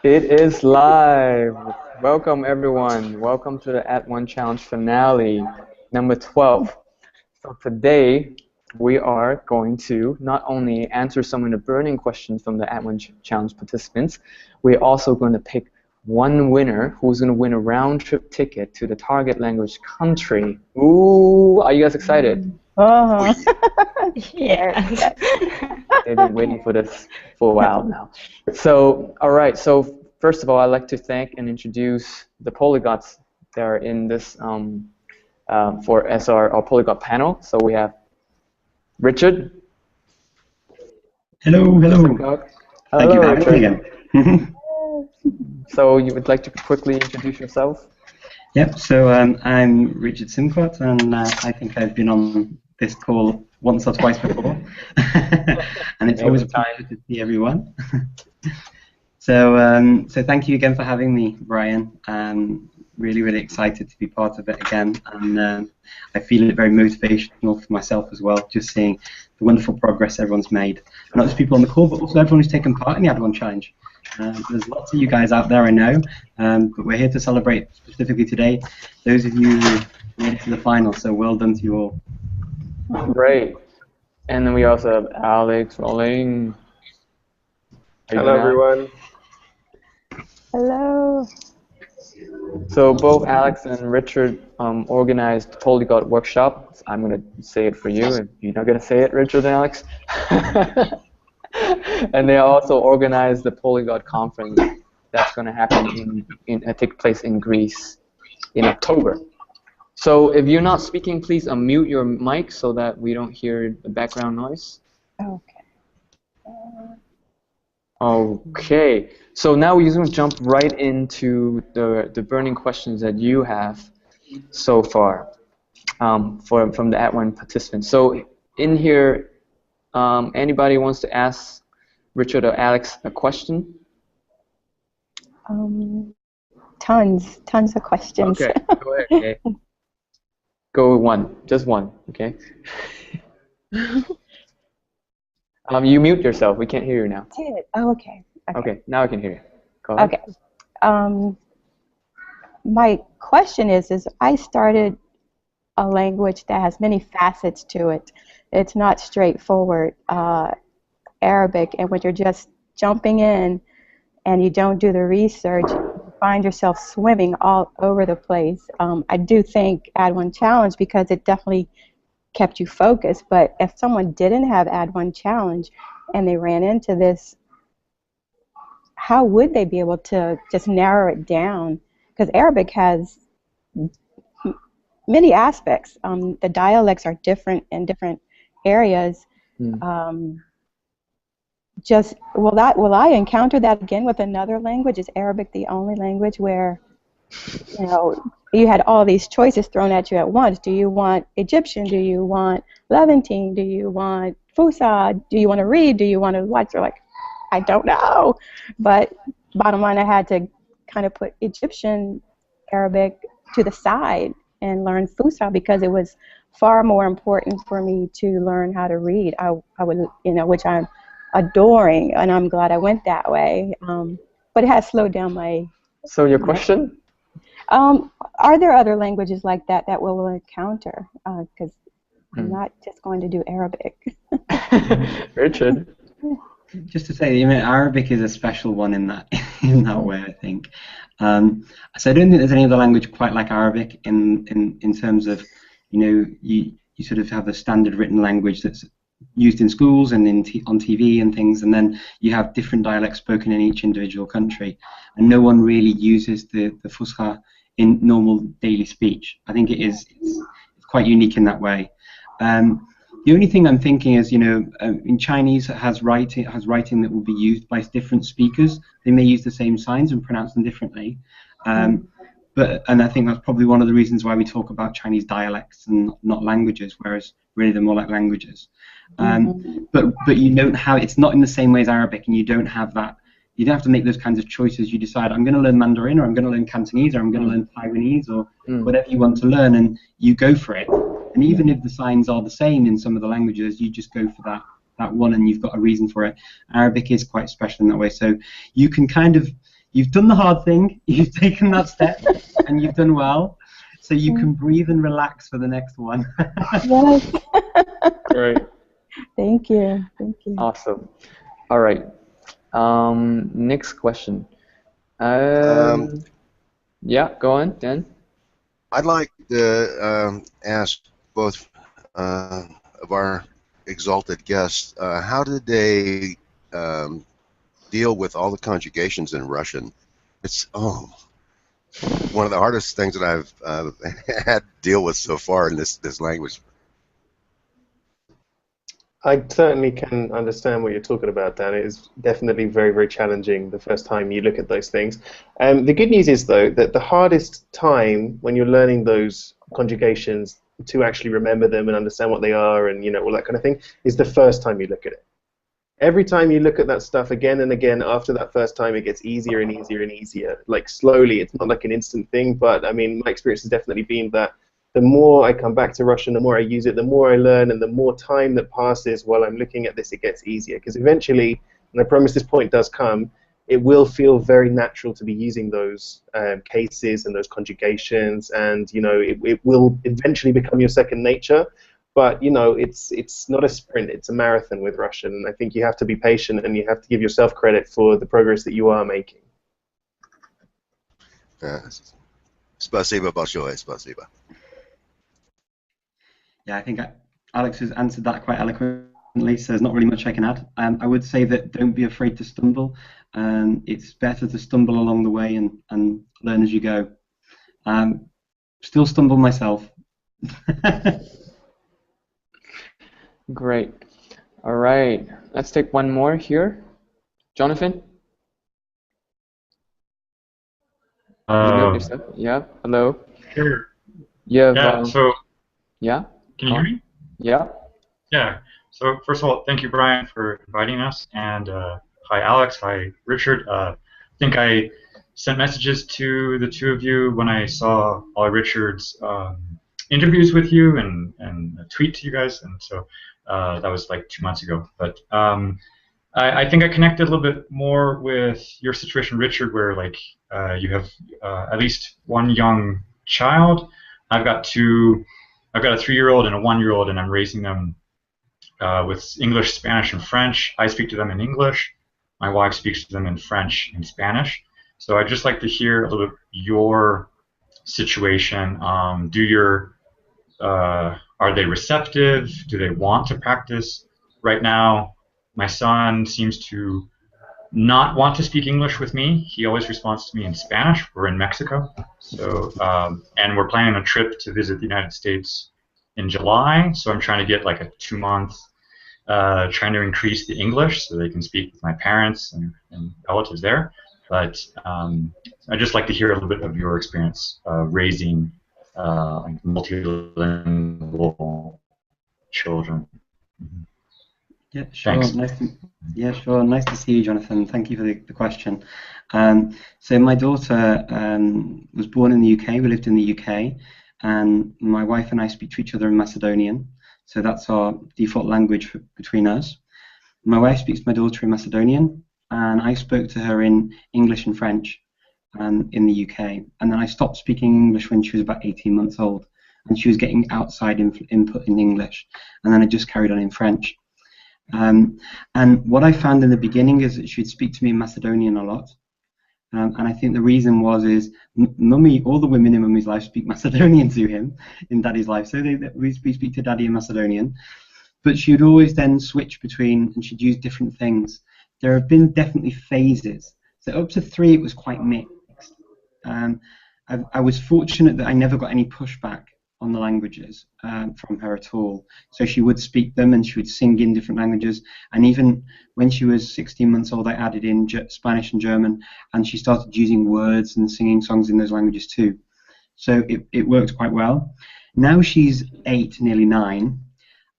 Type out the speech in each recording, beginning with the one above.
It is live. Welcome everyone. Welcome to the Add1Challenge finale, number 12. So today we are going to not only answer some of the burning questions from the Add1Challenge participants, we're also going to pick one winner who's going to win a round-trip ticket to the target language country. Ooh, are you guys excited? Yeah. They've been waiting for this for a while now. So, all right. So, first of all, I'd like to thank and introduce the polyglots that are in this as our polyglot panel. So we have Richard. Hello. Simcott. Thank you for having me again. So you would like to quickly introduce yourself? Yep. So I'm Richard Simcott, and I think I've been on this call once or twice before, and it's always a pleasure to see everyone. So thank you again for having me, Brian. Really excited to be part of it again, and I feel it very motivational for myself as well, just seeing the wonderful progress everyone's made. Not just people on the call, but also everyone who's taken part in the Add1Challenge. There's lots of you guys out there, I know, but we're here to celebrate specifically today those of you who made it to the final, so well done to you all. Great. And then we also have Alex rolling. Hello, everyone. Hello. So both Alex and Richard organized Polyglot workshop. I'm going to say it for you, and you're not going to say it, Richard and Alex. And they also organized the Polyglot conference that's going to happen take place in Greece in October. So if you're not speaking, please unmute your mic so that we don't hear the background noise. Okay. So now we're going to jump right into the burning questions that you have so far from the Add1 participants. So in here, anybody wants to ask Richard or Alex a question? Tons of questions. Okay, go ahead. Okay. Go with one, just one, okay? You mute yourself. We can't hear you now. Oh, okay. Okay, now I can hear you. Go ahead. Okay. My question is I started a language that has many facets to it. It's not straightforward Arabic, and when you're just jumping in and you don't do the research, you find yourself swimming all over the place. I do think Add1Challenge because it definitely kept you focused, but if someone didn't have Add1Challenge and they ran into this, how would they be able to just narrow it down? Because Arabic has many aspects. The dialects are different in different areas. Will I encounter that again with another language? Is Arabic the only language where, you know, you had all these choices thrown at you at once? Do you want Egyptian? Do you want Levantine? Do you want Fusha? Do you want to read? Do you want to watch? You're like, I don't know. But bottom line, I had to kind of put Egyptian Arabic to the side and learn Fusha because it was far more important for me to learn how to read. I would, which I'm adoring, and I'm glad I went that way. But it has slowed down my. So your question? Are there other languages like that we'll encounter? Because I'm not just going to do Arabic. Richard? Just to say, Arabic is a special one in that way, I think. So I don't think there's any other language quite like Arabic in terms of, you sort of have a standard written language that's used in schools and on TV and things, and then you have different dialects spoken in each individual country, and no one really uses the Fusha in normal daily speech. I think it's quite unique in that way. The only thing I'm thinking is, in Chinese has writing that will be used by different speakers. They may use the same signs and pronounce them differently. And I think that's probably one of the reasons why we talk about Chinese dialects and not languages, whereas really they're more like languages. But you don't have, it's not in the same way as Arabic, and you don't have that. You don't have to make those kinds of choices. You decide, I'm going to learn Mandarin, or I'm going to learn Cantonese, or I'm going to learn Taiwanese, or whatever you want to learn, and you go for it. And even if the signs are the same in some of the languages, you just go for that one, and you've got a reason for it. Arabic is quite special in that way. So you can kind of you've done the hard thing, you've taken that step, and you've done well. So you can breathe and relax for the next one. Yes. Great. Thank you. Thank you. Awesome. All right. Next question. Yeah, go on, Dan. I'd like to ask both of our exalted guests, how did they deal with all the conjugations in Russian? It's one of the hardest things that I've had to deal with so far in this language. I certainly can understand what you're talking about, Dan. It is definitely very, very challenging the first time you look at those things. The good news is, though, that the hardest time when you're learning those conjugations to actually remember them and understand what they are and, you know, all that kind of thing is the first time you look at it. Every time you look at that stuff again and again after that first time, it gets easier and easier and easier. Like slowly, it's not like an instant thing, but I mean, my experience has definitely been that the more I come back to Russian, the more I use it, the more I learn, and the more time that passes while I'm looking at this, it gets easier. Because eventually, and I promise this point does come, it will feel very natural to be using those cases and those conjugations, and you know, it will eventually become your second nature. But you know, it's not a sprint; it's a marathon with Russian, and I think you have to be patient and you have to give yourself credit for the progress that you are making. Спасибо большое, спасибо. Yeah, I think Alex has answered that quite eloquently, so there's not really much I can add. I would say that don't be afraid to stumble. It's better to stumble along the way and learn as you go. Still stumble myself. Great. All right. Let's take one more here. Jonathan? You mute yourself? Yeah. Hello. Sure. Yeah. Yeah. Can you hear me? Yeah. Yeah. So first of all, thank you, Brian, for inviting us, and hi, Alex. Hi, Richard. I think I sent messages to the two of you when I saw all Richard's interviews with you and a tweet to you guys, and so that was like 2 months ago. But I think I connected a little bit more with your situation, Richard, where like you have at least one young child. I've got a 3-year-old and a 1-year-old, and I'm raising them with English, Spanish, and French. I speak to them in English. My wife speaks to them in French and Spanish. So I'd just like to hear a little bit your situation. Are they receptive? Do they want to practice? Right now, my son seems to not want to speak English with me. He always responds to me in Spanish. We're in Mexico, so and we're planning a trip to visit the United States in July. So I'm trying to get like a 2-month, trying to increase the English so they can speak with my parents and relatives there. But I'd just like to hear a little bit of your experience raising multilingual children. Yeah, sure. Thanks. Nice to see you, Jonathan. Thank you for the question. So my daughter was born in the UK. We lived in the UK, and my wife and I speak to each other in Macedonian. So that's our default language between us. My wife speaks to my daughter in Macedonian, and I spoke to her in English and French in the UK. And then I stopped speaking English when she was about 18 months old, and she was getting outside input in English. And then I just carried on in French. And what I found in the beginning is that she would speak to me in Macedonian a lot. And I think the reason is Mummy, all the women in Mummy's life speak Macedonian to him in Daddy's life. So we speak to Daddy in Macedonian. But she would always then switch between, and she'd use different things. There have been definitely phases. So up to 3, it was quite mixed. I was fortunate that I never got any pushback on the languages from her at all. So she would speak them and she would sing in different languages. And even when she was 16 months old, I added in Spanish and German, and she started using words and singing songs in those languages too. So it worked quite well. Now she's 8, nearly 9,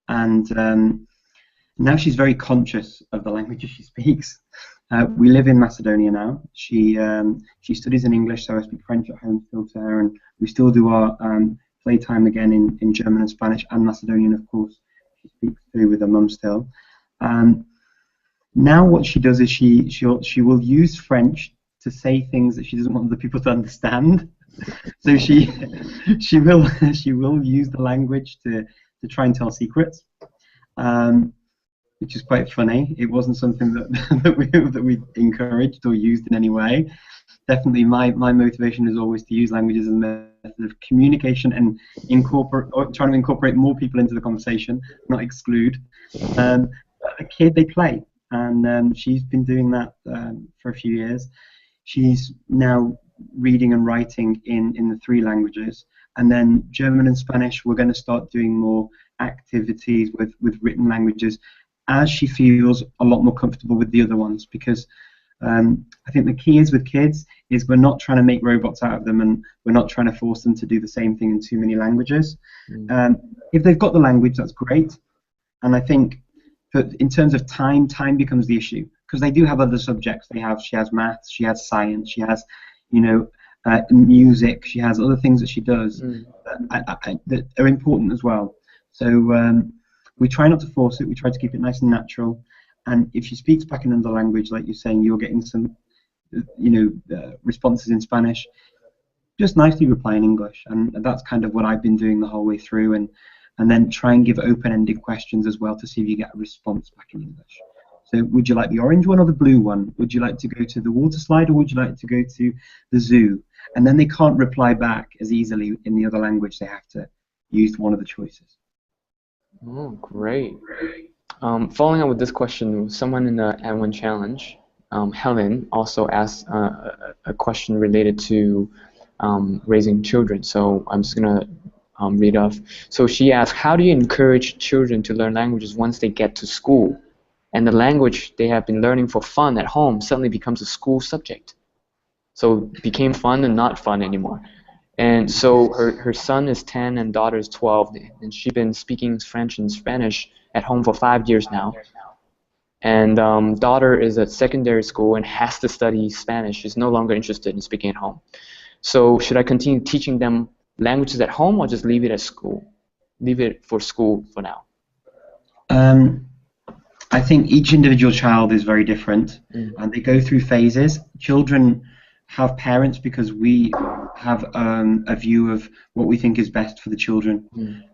and now she's very conscious of the languages she speaks. We live in Macedonia now. She studies in English, so I speak French at home still to her, and we still do our playtime again in German and Spanish and Macedonian, of course. She speaks through with her mum still. Now what she does is she will use French to say things that she doesn't want other people to understand. So she will use the language to try and tell secrets, which is quite funny. It wasn't something that we encouraged or used in any way. Definitely, my motivation is always to use languages as a method of communication and trying to incorporate more people into the conversation, not exclude. A kid, they play, and she's been doing that for a few years. She's now reading and writing in the 3 languages, and then German and Spanish. We're going to start doing more activities with written languages as she feels a lot more comfortable with the other ones, because I think the key is with kids is we're not trying to make robots out of them, and we're not trying to force them to do the same thing in too many languages. If they've got the language, that's great, and I think that in terms of time becomes the issue, because they do have other subjects. She has maths, she has science, she has music, she has other things that she does that are important as well. So we try not to force it. We try to keep it nice and natural. And if she speaks back in another language, like you're saying, you're getting some, responses in Spanish. Just nicely reply in English, and that's kind of what I've been doing the whole way through. And then try and give open-ended questions as well to see if you get a response back in English. So would you like the orange one or the blue one? Would you like to go to the water slide, or would you like to go to the zoo? And then they can't reply back as easily in the other language. They have to use one of the choices. Oh, great. Following up with this question, someone in the Add1Challenge, Helen, also asked a question related to raising children. So I'm just going to read off. So she asked, how do you encourage children to learn languages once they get to school, and the language they have been learning for fun at home suddenly becomes a school subject? So it became fun and not fun anymore. And so her son is 10 and daughter is 12, and she's been speaking French and Spanish at home for 5 years now. And daughter is at secondary school and has to study Spanish. She's no longer interested in speaking at home. So should I continue teaching them languages at home, or just leave it at school? Leave it for school for now? I think each individual child is very different, and they go through phases. Children have parents because we have a view of what we think is best for the children,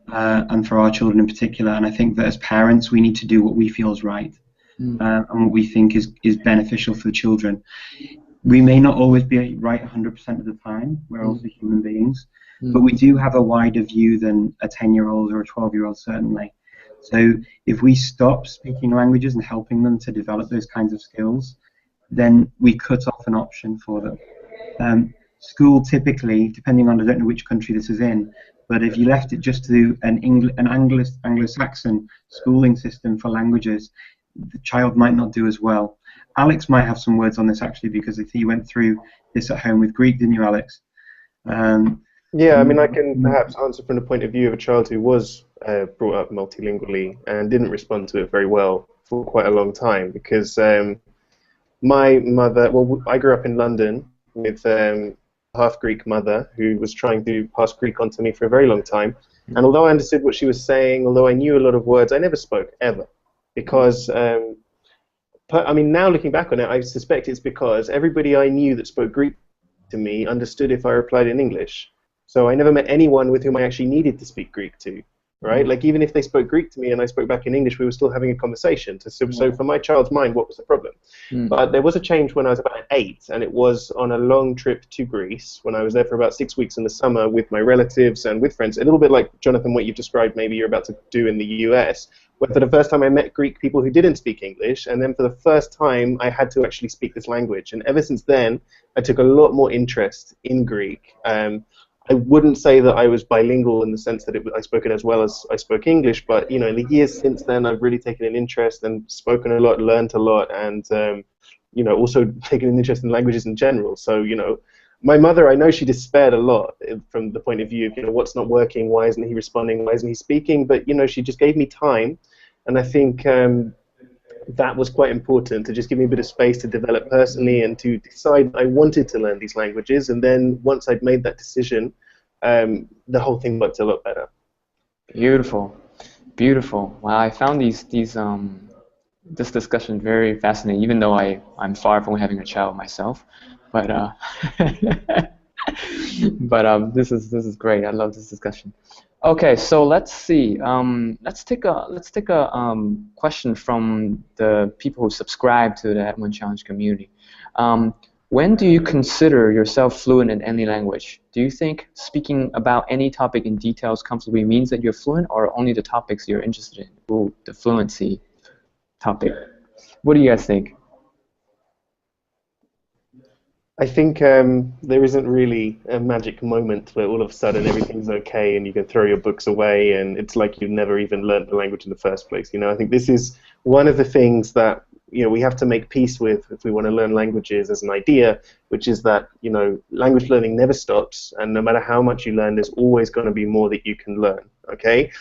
and for our children in particular. And I think that as parents, we need to do what we feel is right, and what we think is beneficial for the children. We may not always be right 100% of the time. We're also human beings. But we do have a wider view than a 10-year-old or a 12-year-old, certainly. So if we stop speaking languages and helping them to develop those kinds of skills, then we cut off an option for them. School typically, depending on, I don't know which country this is in, but if you left it just to an Anglo-Saxon schooling system for languages, the child might not do as well. Alex might have some words on this actually, because if he went through this at home with Greek, didn't you, Alex? Yeah, I mean, I can perhaps answer from the point of view of a child who was brought up multilingually and didn't respond to it very well for quite a long time, because my mother, well, I grew up in London with half Greek mother who was trying to pass Greek onto me for a very long time, and although I understood what she was saying, although I knew a lot of words, I never spoke, ever, because I mean, now looking back on it, I suspect it's because everybody I knew that spoke Greek to me understood if I replied in English. So I never met anyone with whom I actually needed to speak Greek to, right? Like, even if they spoke Greek to me and I spoke back in English, we were still having a conversation. So for my child's mind, what was the problem? But there was a change when I was about 8, and it was on a long trip to Greece, when I was there for about 6 weeks in the summer with my relatives and with friends, a little bit like, Jonathan, what you've described maybe you're about to do in the US, where for the first time I met Greek people who didn't speak English, and then for the first time I had to actually speak this language. And ever since then, I took a lot more interest in Greek. I wouldn't say that I was bilingual in the sense that I spoke it as well as I spoke English, but in the years since then, I've really taken an interest and spoken a lot, learned a lot, and also taken an interest in languages in general. So my mother, I know she despaired a lot from the point of view of what's not working, why isn't he responding, why isn't he speaking? But she just gave me time, and I think that was quite important, to just give me a bit of space to develop personally and to decide I wanted to learn these languages. And then once I'd made that decision, the whole thing worked a lot better. Beautiful, beautiful. Wow, I found this discussion very fascinating, even though I'm far from having a child myself. But this is great. I love this discussion. Okay, so let's see. Let's take a question from the people who subscribe to the Add1Challenge community. When do you consider yourself fluent in any language? Do you think speaking about any topic in details comfortably means that you're fluent, or only the topics you're interested in? Ooh, the fluency topic. What do you guys think? I think there isn't really a magic moment where all of a sudden everything's okay and you can throw your books away and it's like you've never even learned the language in the first place. I think this is one of the things that we have to make peace with if we want to learn languages as an idea, which is that language learning never stops, and no matter how much you learn, there's always going to be more that you can learn. Okay.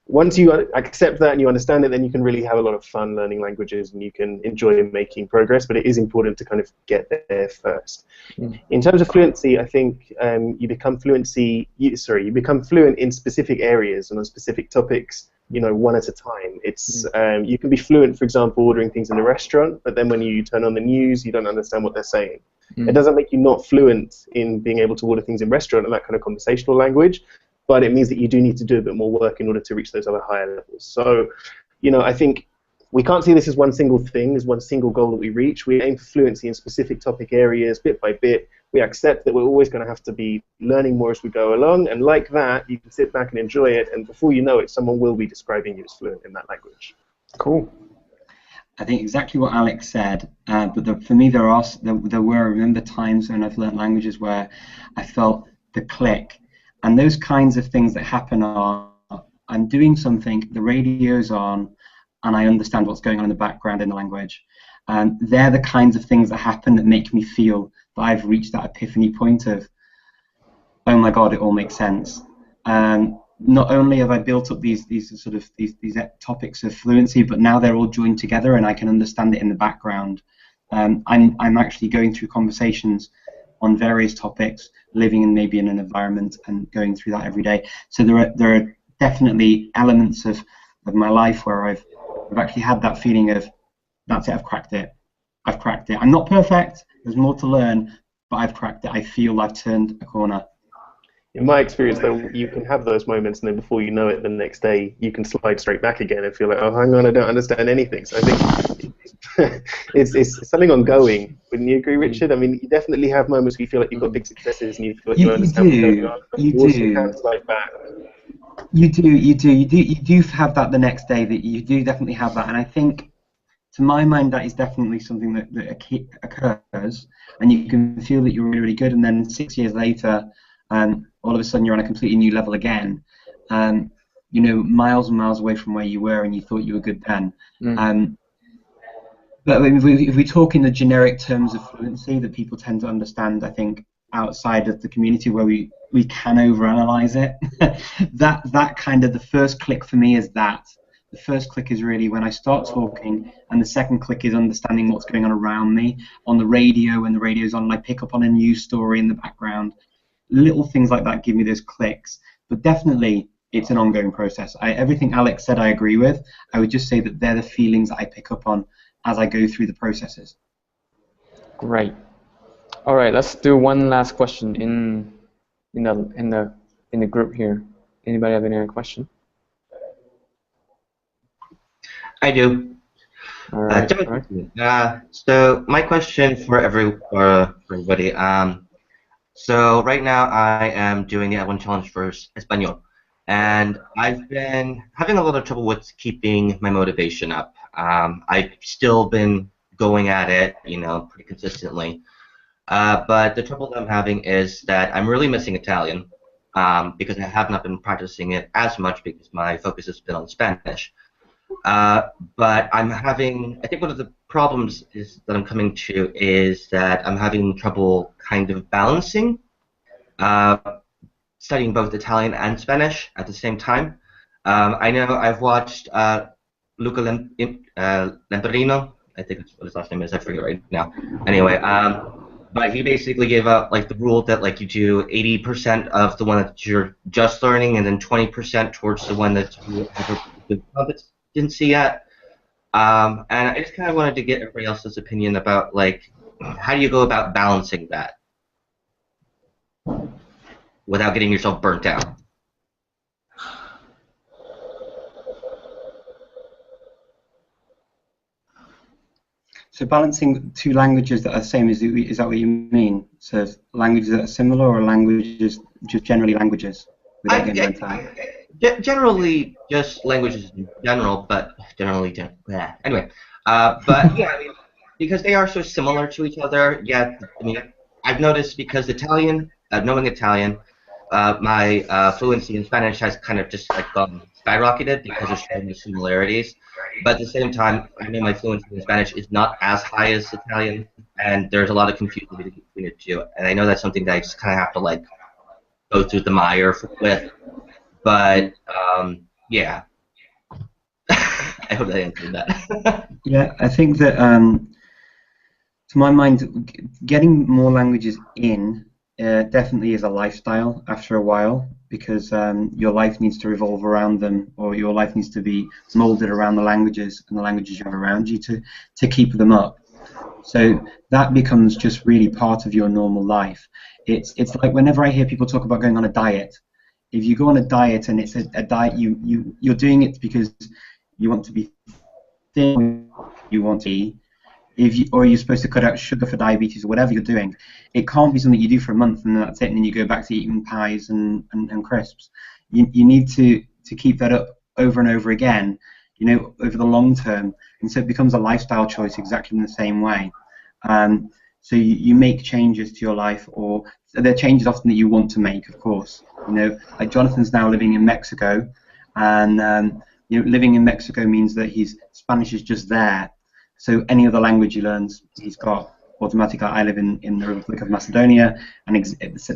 Once you accept that and you understand it, then you can really have a lot of fun learning languages and you can enjoy making progress, but it is important to kind of get there first. In terms of fluency, I think you become fluent in specific areas and on specific topics, one at a time. It's you can be fluent, for example, ordering things in a restaurant, but then when you turn on the news, you don't understand what they're saying. It doesn't make you not fluent in being able to order things in restaurant and that kind of conversational language, but it means that you do need to do a bit more work in order to reach those other higher levels. So, I think we can't see this as one single thing, as one single goal that we reach. We aim for fluency in specific topic areas, bit by bit. We accept that we're always going to have to be learning more as we go along, and like that, you can sit back and enjoy it, and before you know it, someone will be describing you as fluent in that language. Cool. I think exactly what Alex said, but for me there were, I remember times when I've learned languages where I felt the click. And those kinds of things that happen are, I'm doing something, the radio's on, and I understand what's going on in the background in the language. They're the kinds of things that happen that make me feel that I've reached that epiphany point of, oh my God, it all makes sense. Not only have I built up these topics of fluency, but now they're all joined together and I can understand it in the background. I'm actually going through conversations on various topics, living in an environment and going through that every day. So there are definitely elements of my life where I've actually had that feeling of, that's it, I've cracked it. I'm not perfect, there's more to learn, but I've cracked it. I feel I've turned a corner. In my experience, though, you can have those moments, and then before you know it, the next day, you can slide straight back again and feel like, oh, hang on, I don't understand anything. So I think it's something ongoing. Wouldn't you agree, Richard? I mean, you definitely have moments where you feel like you've got big successes and you feel like you understand what's going on. You also can slide back. You do have that the next day. That you do definitely have that, and I think, to my mind, that is definitely something that occurs, and you can feel that you're really, really good, and then 6 years later, all of a sudden you're on a completely new level again, miles and miles away from where you were and you thought you were good then. But if we talk in the generic terms of fluency that people tend to understand, I think, outside of the community where we can overanalyze it, that kind of, the first click for me is that. The first click is really when I start talking, and the second click is understanding what's going on around me. On the radio, when the radio's on and I pick up on a news story in the background, little things like that give me those clicks. But definitely, it's an ongoing process. Everything Alex said I agree with. I would just say that they're the feelings that I pick up on as I go through the processes. Great. All right, let's do one last question in the group here. Anybody have any other question? I do. All right. So my question for everybody. So right now I am doing the Add1Challenge for Espanol, and I've been having a lot of trouble with keeping my motivation up. I've still been going at it, pretty consistently. But the trouble that I'm having is that I'm really missing Italian because I have not been practicing it as much because my focus has been on Spanish. But I'm having, I think one of the problems that I'm coming to is that I'm having trouble kind of balancing studying both Italian and Spanish at the same time. I know I've watched Luca Lamperino, I think that's what his last name is, I forget right now. Anyway, but he basically gave out the rule that you do 80% of the one that you're just learning and then 20% towards the one that you have a competency at. And I just kind of wanted to get everybody else's opinion about how do you go about balancing that without getting yourself burnt out? So balancing two languages that are the same, is that what you mean? So languages that are similar, or languages, just generally languages, without getting burnt out? Generally, just languages in general, but yeah. Anyway, but yeah, I mean, because they are so similar to each other. Yeah, I mean, I've noticed because knowing Italian, my fluency in Spanish has kind of just like skyrocketed because there's so many similarities. But at the same time, I know my fluency in Spanish is not as high as Italian, and there's a lot of confusion between the two. And I know that's something that I just kind of have to like go through the mire with. But yeah, I hope that answered that. Yeah, I think that to my mind, getting more languages in definitely is a lifestyle after a while, because your life needs to revolve around them, or your life needs to be molded around the languages and the languages you have around you to keep them up. So that becomes just really part of your normal life. It's like whenever I hear people talk about going on a diet, if you go on a diet and it's a diet, you're doing it because you want to be thin, you want to eat, or you're supposed to cut out sugar for diabetes, or whatever you're doing. It can't be something you do for a month and then that's it, and then you go back to eating pies and crisps. You need to keep that up over and over again, over the long term, and so it becomes a lifestyle choice exactly in the same way. So you make changes to your life, or there are changes often that you want to make, of course. Like Jonathan's now living in Mexico, and living in Mexico means that his Spanish is just there. So any other language he learns, he's got automatically. I live in the Republic of Macedonia, and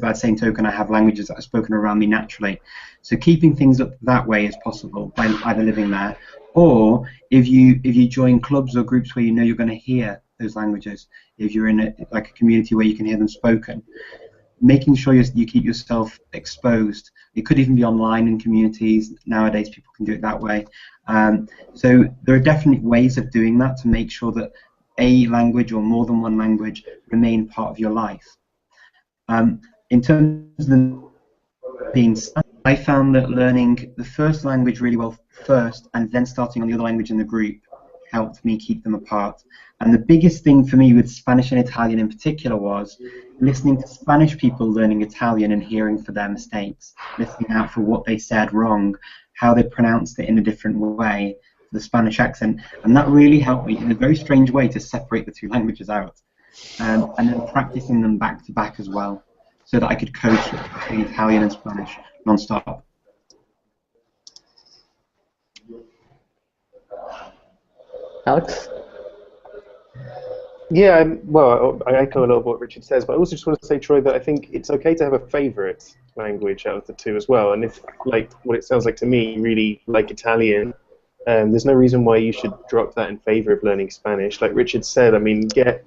by the same token, I have languages that are spoken around me naturally. So keeping things up that way is possible by either living there, or if you join clubs or groups where you're going to hear those languages. If you're in a community where you can hear them spoken, making sure you keep yourself exposed. It could even be online in communities. Nowadays, people can do it that way. So there are definitely ways of doing that to make sure that a language or more than one language remain part of your life. In terms of them being, I found that learning the first language really well first, and then starting on the other language in the group, helped me keep them apart. And the biggest thing for me with Spanish and Italian in particular was listening to Spanish people learning Italian and hearing for their mistakes, listening out for what they said wrong, how they pronounced it in a different way, the Spanish accent, and that really helped me in a very strange way to separate the two languages out, and then practicing them back to back as well, so that I could coach between Italian and Spanish non-stop. Alex? Yeah, well, I echo a lot of what Richard says, but I also just want to say, Troy, that I think it's okay to have a favourite language out of the two as well. And if, like what it sounds like to me, you really like Italian, there's no reason why you should drop that in favour of learning Spanish. Like Richard said, I mean, get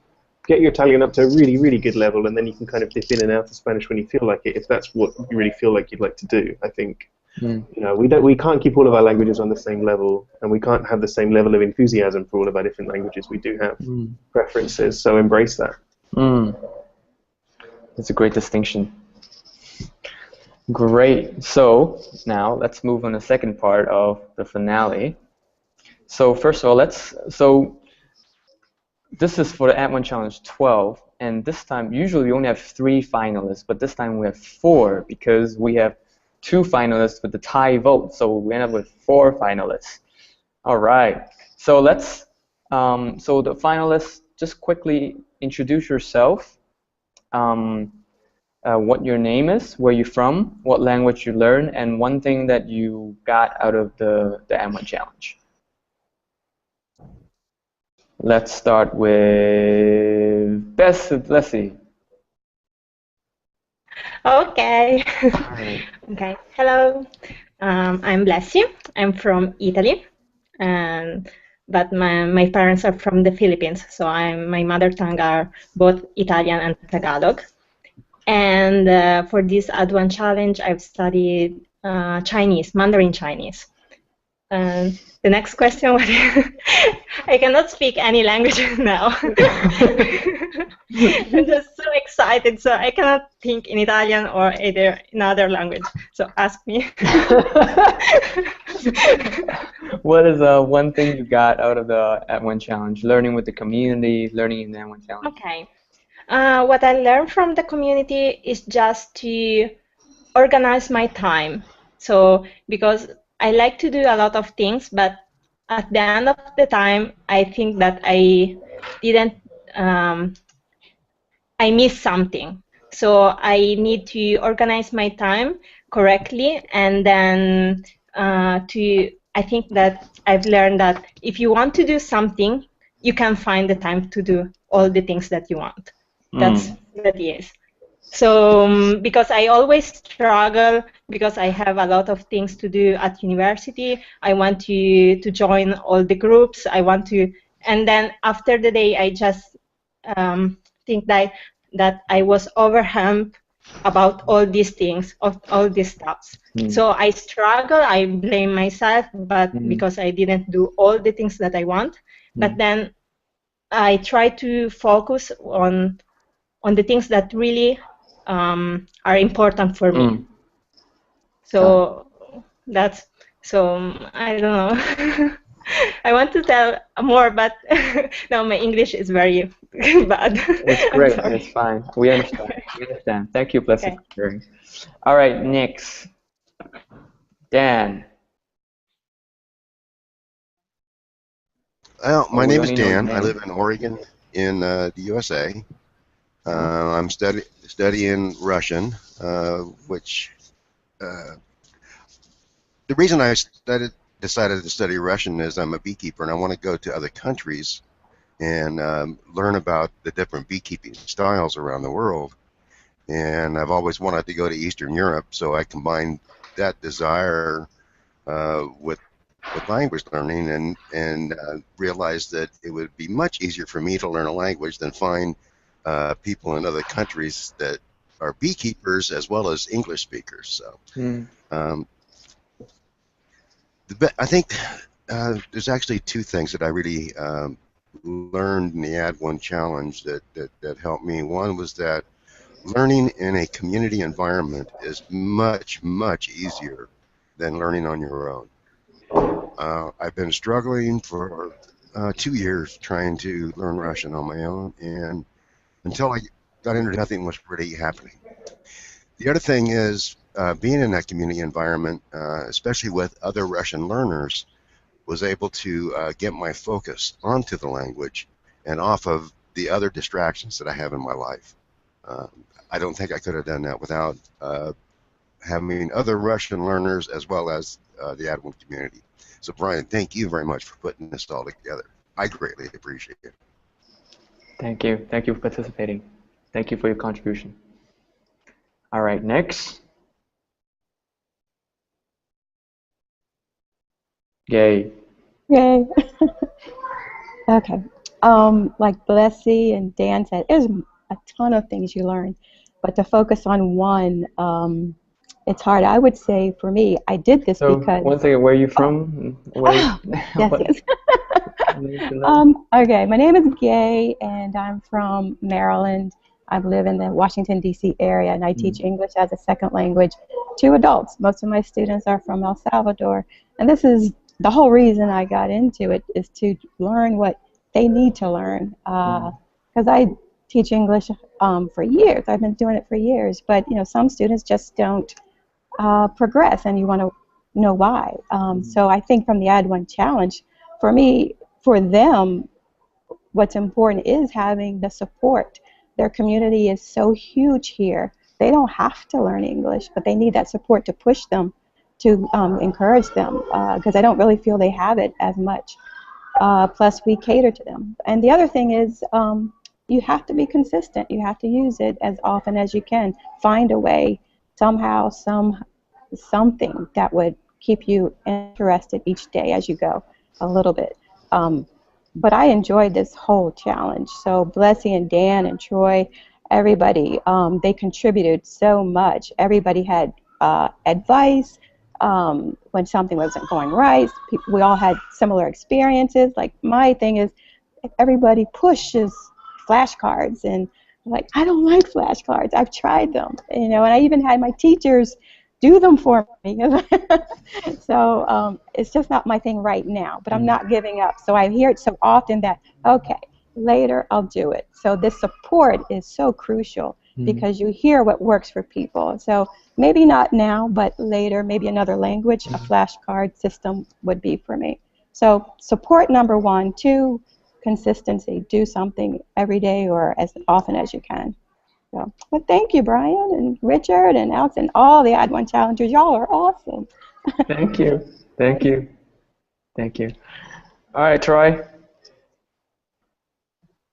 your Italian up to a really, really good level, and then you can kind of dip in and out of Spanish when you feel like it, if that's what you really feel like you'd like to do. I think we can't keep all of our languages on the same level, and we can't have the same level of enthusiasm for all of our different languages. We do have preferences, so embrace that. That's a great distinction. Great. So now let's move on to the second part of the finale. So first of all, this is for the Add1Challenge 12, and this time usually we only have 3 finalists, but this time we have 4 because we have 2 finalists with the tie vote, so we end up with 4 finalists. All right. So let's. So the finalists, just quickly introduce yourself. What your name is, where you're from, what language you learn, and one thing that you got out of the Add1Challenge. Let's start with Bessie. Okay. Okay. Hello. I'm Blessy. I'm from Italy, but my parents are from the Philippines, so my mother tongue are both Italian and Tagalog. And for this Add1Challenge, I've studied Chinese, Mandarin Chinese. And the next question was, I cannot speak any language now. I'm just so excited, so I cannot think in Italian or either another language. So ask me. What is one thing you got out of the Add1Challenge? Learning with the community, learning in the Add1Challenge. Okay. What I learned from the community is just to organize my time. So because I like to do a lot of things, but at the end of the time, I think that I didn't, I missed something. So I need to organize my time correctly, and then I think that I've learned that if you want to do something, you can find the time to do all the things that you want. That's that is. So because I always struggle because I have a lot of things to do at university. I want to join all the groups. I want to, and then after the day, I just think that I was overwhelmed about all these things, of all these stuffs. So I struggle. I blame myself, but because I didn't do all the things that I want. But then I try to focus on the things that really are important for me. So that's, so I don't know. I want to tell more, but no, my English is very bad. It's great. It's fine. We understand. We understand. Thank you, Blessing, Okay. for sharing. All right, next. Dan. Well, my we name is only know your Dan. I name. live in Oregon, in the USA. I'm studying Russian, which the reason I decided to study Russian is I'm a beekeeper and I want to go to other countries and learn about the different beekeeping styles around the world. And I've always wanted to go to Eastern Europe, so I combined that desire with language learning and realized that it would be much easier for me to learn a language than find people in other countries that are beekeepers as well as English speakers. So I think there's actually two things that I really learned in the Add1Challenge that helped me. One was that learning in a community environment is much, much easier than learning on your own. I've been struggling for 2 years trying to learn Russian on my own, and until I got into nothing was really happening. The other thing is being in that community environment, especially with other Russian learners, was able to get my focus onto the language and off of the other distractions that I have in my life. I don't think I could have done that without having other Russian learners as well as the Add1 community. So Brian, thank you very much for putting this all together. I greatly appreciate it. Thank you. Thank you for participating. Thank you for your contribution. All right, next. Yay. Yay. Okay. Like Blessy and Dan said, there's a ton of things you learn, but to focus on one, it's hard. I would say for me, I did this So, because. one second, where are you from? Yes, yes. Okay, my name is Gay, and I'm from Maryland. I live in the Washington, D.C. area, and I teach English as a second language to adults. Most of my students are from El Salvador, and this is the whole reason I got into it, is to learn what they need to learn. Because I teach English for years. I've been doing it for years, but some students just don't progress, and you want to know why. So I think from the Add1Challenge, for me, for them, what's important is having the support. Their community is so huge here. They don't have to learn English, but they need that support to push them, to encourage them, because I don't really feel they have it as much. Plus, we cater to them. And the other thing is, you have to be consistent. You have to use it as often as you can. Find a way, somehow, something that would keep you interested each day as you go, a little bit. But I enjoyed this whole challenge. So Blessy and Dan and Troy, everybody, they contributed so much. Everybody had advice, when something wasn't going right. We all had similar experiences. Like my thing is, if everybody pushes flashcards, and I'm like, I don't like flashcards. I've tried them, you know, and I even had my teachers do them for me. So it's just not my thing right now, but I'm not giving up. So I hear it so often that, okay, later I'll do it. So this support is so crucial because you hear what works for people. So maybe not now, but later, maybe another language, a flashcard system would be for me. So support number one. Two, consistency. Do something every day or as often as you can. So, well, thank you, Brian and Richard and Alex and all the Add1 challengers. Y'all are awesome. Thank you. Thank you. Thank you. All right, Troy.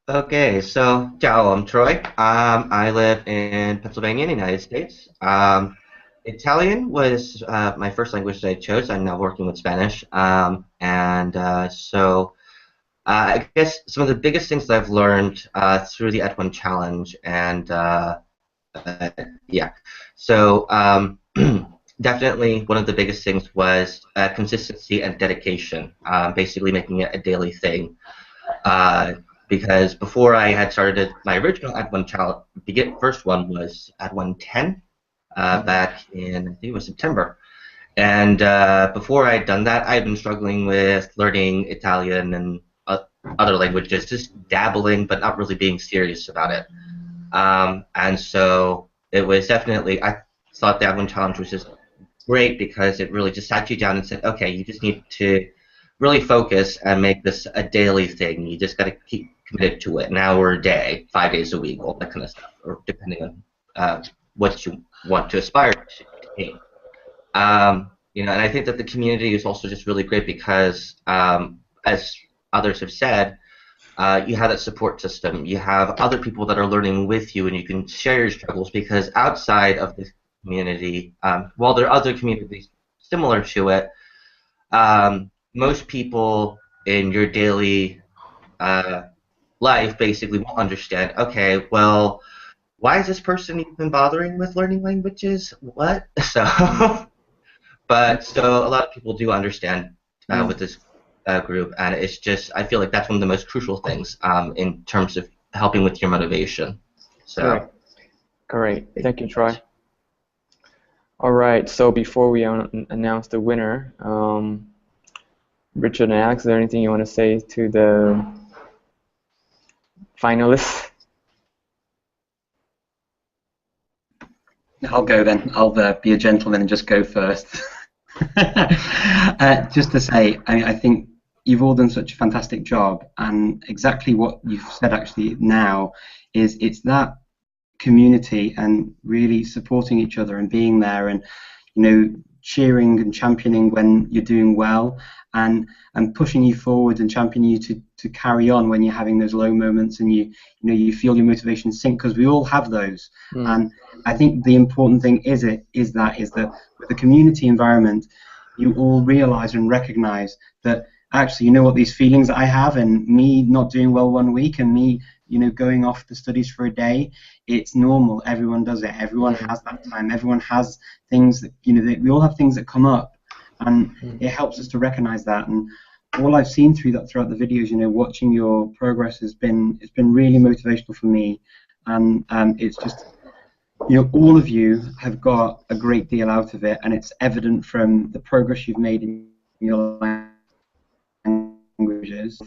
Okay, so ciao, I'm Troy. I live in Pennsylvania, in the United States. Italian was my first language that I chose. I'm now working with Spanish, so I guess some of the biggest things that I've learned through the Add1 Challenge, and yeah, so definitely one of the biggest things was consistency and dedication, basically making it a daily thing. Because before I had started my original Add1 Challenge, the first one was Add110 back in, I think it was September. And before I had done that, I had been struggling with learning Italian and other languages, just dabbling, but not really being serious about it. And so it was definitely, I thought the Add1 Challenge was just great because it really just sat you down and said, okay, you just need to really focus and make this a daily thing. You just got to keep committed to it, an hour a day, 5 days a week, all that kind of stuff, or depending on what you want to aspire to be. You know, and I think that the community is also just really great because, as others have said, you have that support system. You have other people that are learning with you, and you can share your struggles. Because outside of this community, while there are other communities similar to it, most people in your daily life basically won't understand, okay, well, why is this person even bothering with learning languages? What? So, so a lot of people do understand with this group, and it's just, I feel like that's one of the most crucial things in terms of helping with your motivation. So. Great. Thank you, Troy. All right, so before we announce the winner, Richard and Alex, is there anything you want to say to the finalists? I'll go then. I'll be a gentleman and just go first. Just to say, I think you've all done such a fantastic job, and exactly what you've said actually now is it's that community and really supporting each other and being there and, you know, cheering and championing when you're doing well, and pushing you forward and championing you to carry on when you're having those low moments and you know you feel your motivation sink, because we all have those. And I think the important thing is that with the community environment, you all realize and recognize that actually, you know what, these feelings that I have and me not doing well one week and me, you know, going off the studies for a day, it's normal. Everyone does it. Everyone has that time. Everyone has things that, you know, we all have things that come up, and it helps us to recognize that. And all I've seen throughout the videos, you know, watching your progress it's been really motivational for me, and it's just, you know, all of you have got a great deal out of it, and it's evident from the progress you've made in your languages.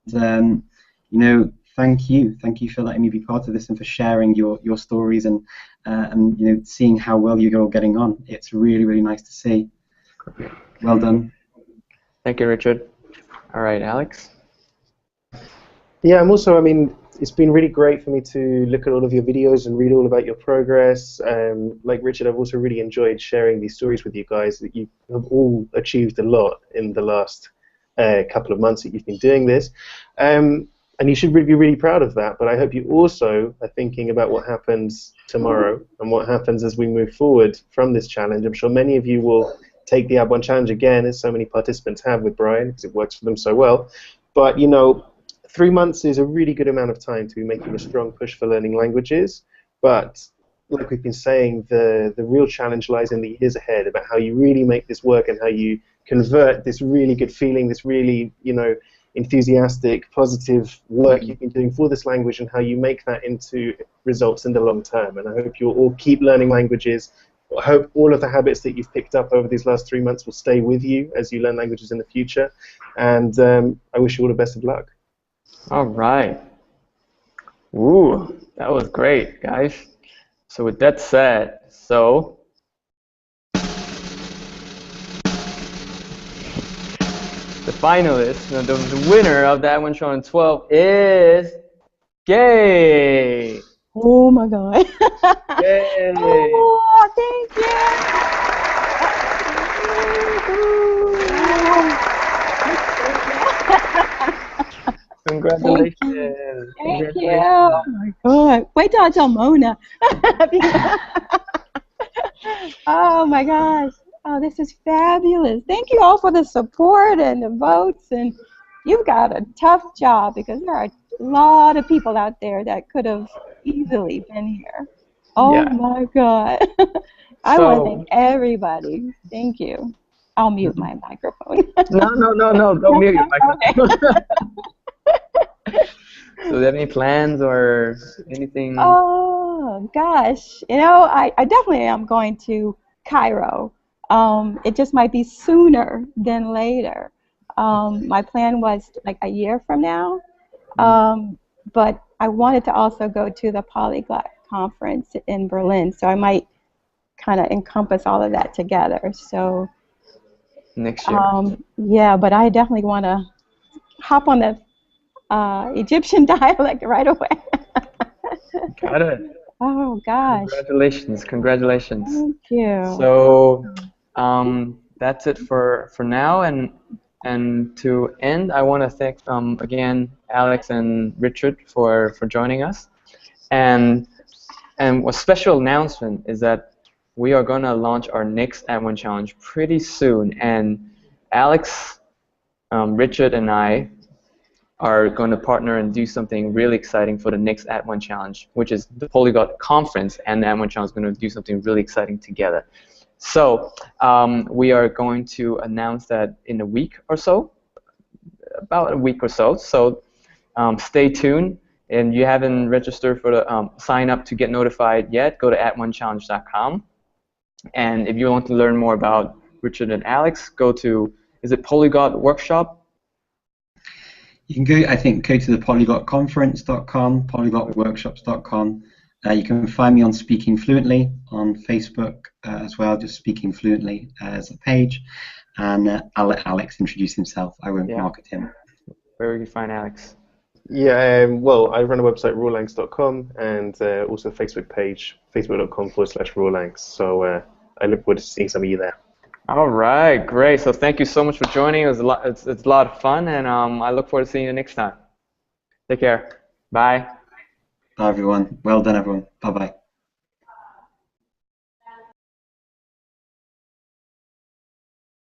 You know, thank you for letting me be part of this and for sharing your stories and you know, seeing how well you're all getting on. It's really, really nice to see. Well done. Thank you, Richard. All right, Alex. Yeah, I'm also, I mean, it's been really great for me to look at all of your videos and read all about your progress. Like Richard, I've also really enjoyed sharing these stories with you guys, that you have all achieved a lot in the last couple of months that you've been doing this. And you should be really proud of that, but I hope you also are thinking about what happens tomorrow and what happens as we move forward from this challenge. I'm sure many of you will take the Add1 Challenge again, as so many participants have with Brian, because it works for them so well. But, you know, 3 months is a really good amount of time to be making a strong push for learning languages. But like we've been saying, the real challenge lies in the years ahead about how you really make this work and how you convert this really good feeling, this really, enthusiastic, positive work you've been doing for this language, and how you make that into results in the long term. And I hope you'll all keep learning languages. I hope all of the habits that you've picked up over these last 3 months will stay with you as you learn languages in the future. And I wish you all the best of luck. All right. Ooh, that was great, guys. So with that said, the finalist, the winner of that A1Challenge is Gay. Oh my God. Yay. Oh, thank you. Congratulations. Thank you. Oh my God. Wait till I tell Mona. Oh my gosh. Oh, this is fabulous. Thank you all for the support and the votes. And you've got a tough job because there are a lot of people out there that could have easily been here. Oh my God. I want to thank everybody. Thank you. I'll mute my microphone. No. Don't mute your microphone. So do you have any plans or anything? Oh, gosh. I definitely am going to Cairo. It just might be sooner than later. My plan was like a year from now. But I wanted to also go to the Polyglot Conference in Berlin, so I might kind of encompass all of that together. So next year. Yeah, but I definitely want to hop on the Egyptian dialect right away. Got it. Oh gosh. Congratulations. Thank you. So that's it for now, and to end, I want to thank again Alex and Richard for joining us, and a special announcement is that we are going to launch our next Add1Challenge pretty soon, and Alex, Richard, and I are going to partner and do something really exciting for the next Add1Challenge, which is the Polyglot Conference, and the Add1Challenge is going to do something really exciting together. So we are going to announce that in a week or so, about a week or so. So stay tuned. And you haven't registered for the sign up to get notified yet, go to add1challenge.com. And if you want to learn more about Richard and Alex, go to, is it Polyglot Workshop? You can go, I think, go to the polyglotconference.com, polyglotworkshops.com. You can find me on Speaking Fluently on Facebook as well, just Speaking Fluently as a page. And I'll let Alex introduce himself. I won't market him. Where will you find Alex? Yeah, well, I run a website, rawlangs.com, and also a Facebook page, facebook.com/rawlangs. So I look forward to seeing some of you there. All right, great. So thank you so much for joining. It was a lot. It's a lot of fun, and I look forward to seeing you next time. Take care. Bye. Bye, everyone. Well done, everyone. Bye-bye.